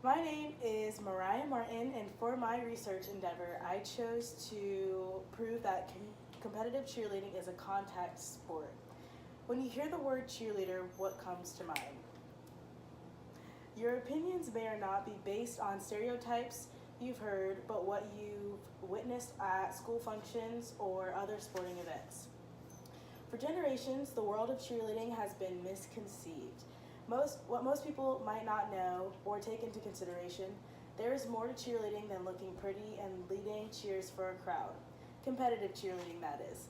My name is Mariah Martin, and for my research endeavor, I chose to prove that competitive cheerleading is a contact sport. When you hear the word cheerleader, what comes to mind? Your opinions may or not be based on stereotypes you've heard, but what you've witnessed at school functions or other sporting events. For generations, the world of cheerleading has been misconceived. What most people might not know or take into consideration, there is more to cheerleading than looking pretty and leading cheers for a crowd. Competitive cheerleading, that is.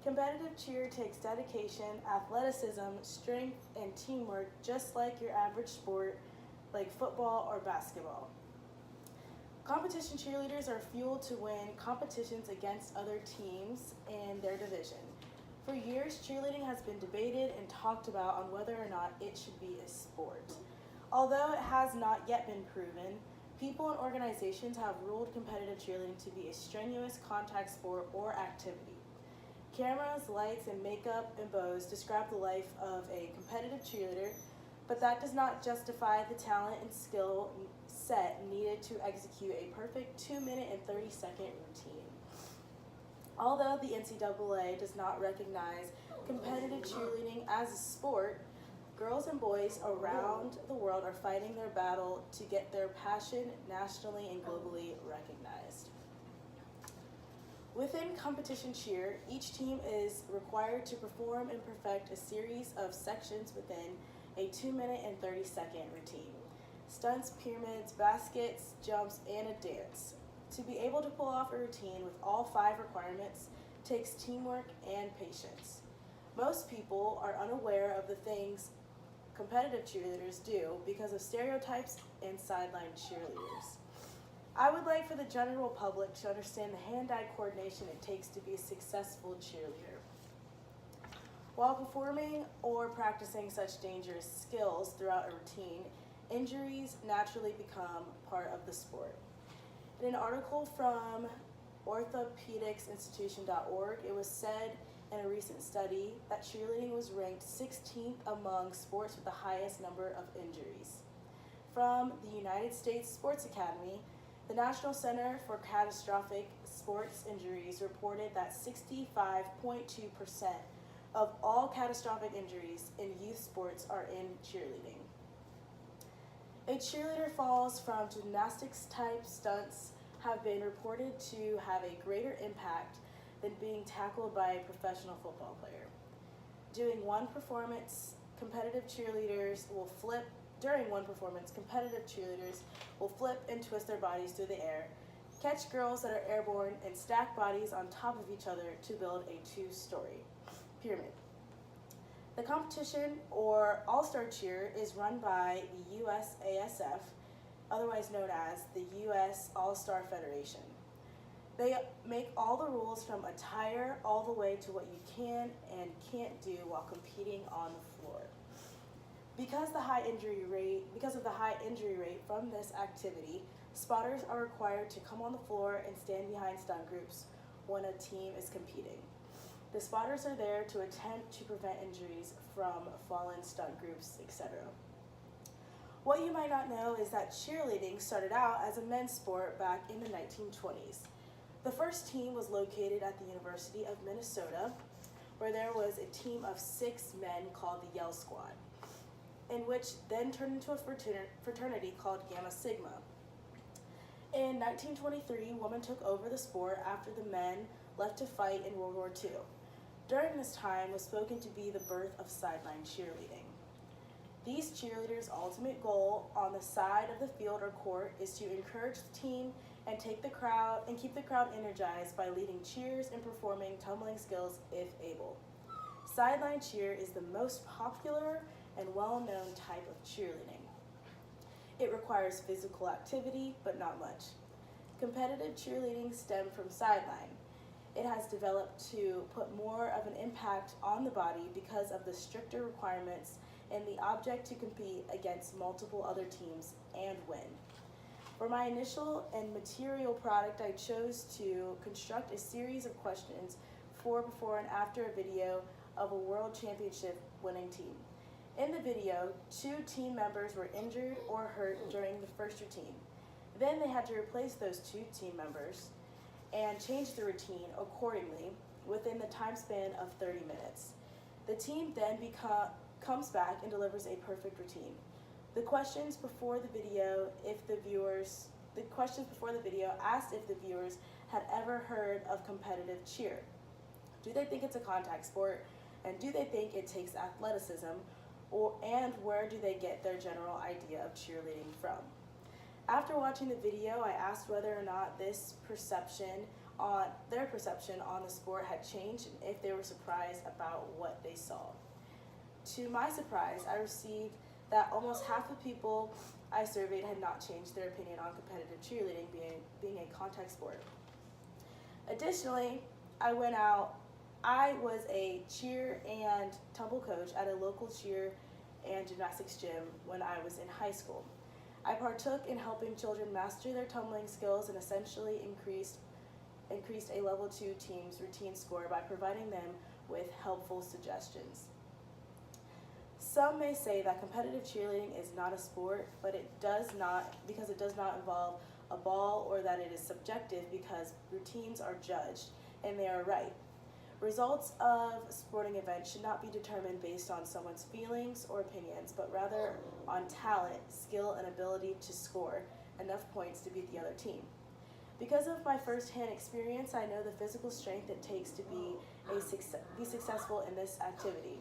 Competitive cheer takes dedication, athleticism, strength, and teamwork just like your average sport like football or basketball. Competition cheerleaders are fueled to win competitions against other teams in their division. For years, cheerleading has been debated and talked about on whether or not it should be a sport. Although it has not yet been proven, people and organizations have ruled competitive cheerleading to be a strenuous contact sport or activity. Cameras, lights, and makeup and bows describe the life of a competitive cheerleader, but that does not justify the talent and skill set needed to execute a perfect 2-minute and 30-second routine. Although the NCAA does not recognize competitive cheerleading as a sport, girls and boys around the world are fighting their battle to get their passion nationally and globally recognized. Within competition cheer, each team is required to perform and perfect a series of sections within a 2-minute and 30-second routine. Stunts, pyramids, baskets, jumps, and a dance. To be able to pull off a routine with all 5 requirements takes teamwork and patience. Most people are unaware of the things competitive cheerleaders do because of stereotypes and sideline cheerleaders. I would like for the general public to understand the hand-eye coordination it takes to be a successful cheerleader. While performing or practicing such dangerous skills throughout a routine, injuries naturally become part of the sport. In an article from orthopedicsinstitution.org, it was said in a recent study that cheerleading was ranked 16th among sports with the highest number of injuries. From the United States Sports Academy, the National Center for Catastrophic Sports Injuries reported that 65.2% of all catastrophic injuries in youth sports are in cheerleading. A cheerleader falls from gymnastics-type stunts have been reported to have a greater impact than being tackled by a professional football player. During one performance, competitive cheerleaders will flip and twist their bodies through the air, catch girls that are airborne, and stack bodies on top of each other to build a 2-story pyramid. The competition, or All-Star Cheer, is run by the USASF, otherwise known as the U.S. All-Star Federation. They make all the rules from attire all the way to what you can and can't do while competing on the floor. Because of the high injury rate from this activity, spotters are required to come on the floor and stand behind stunt groups when a team is competing. The spotters are there to attempt to prevent injuries from fallen stunt groups, etc. What you might not know is that cheerleading started out as a men's sport back in the 1920s. The first team was located at the University of Minnesota, where there was a team of 6 men called the Yell Squad, in which then turned into a fraternity called Gamma Sigma. In 1923, women took over the sport after the men left to fight in World War II. During this time was spoken to be the birth of sideline cheerleading. These cheerleaders' ultimate goal on the side of the field or court is to encourage the team and keep the crowd energized by leading cheers and performing tumbling skills if able. Sideline cheer is the most popular and well-known type of cheerleading. It requires physical activity, but not much. Competitive cheerleading stemmed from sideline. It has developed to put more of an impact on the body because of the stricter requirements and the object to compete against multiple other teams and win. For my initial and material product, I chose to construct a series of questions for, before, and after a video of a world championship winning team. In the video, 2 team members were injured or hurt during the first routine. Then they had to replace those 2 team members and change the routine accordingly within the time span of 30 minutes. The team then comes back and delivers a perfect routine. The questions before the video asked if the viewers had ever heard of competitive cheer. Do they think it's a contact sport? And do they think it takes athleticism? And where do they get their general idea of cheerleading from? After watching the video, I asked whether or not their perception on the sport had changed and if they were surprised about what they saw. To my surprise, I received that almost half the people I surveyed had not changed their opinion on competitive cheerleading being a contact sport. Additionally, I was a cheer and tumble coach at a local cheer and gymnastics gym when I was in high school. I partook in helping children master their tumbling skills and essentially increased a level 2 team's routine score by providing them with helpful suggestions. Some may say that competitive cheerleading is not a sport, but it does not involve a ball, or that it is subjective because routines are judged, and they are right. Results of sporting events should not be determined based on someone's feelings or opinions, but rather on talent, skill, and ability to score enough points to beat the other team. Because of my first-hand experience, I know the physical strength it takes to be successful in this activity.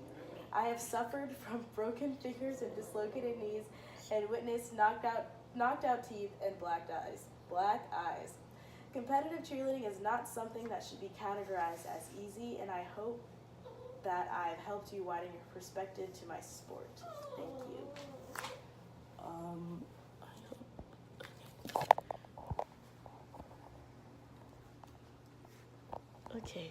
I have suffered from broken fingers and dislocated knees and witnessed knocked out teeth and black eyes. Competitive cheerleading is not something that should be categorized as easy, and I hope that I've helped you widen your perspective to my sport. Thank you. Okay.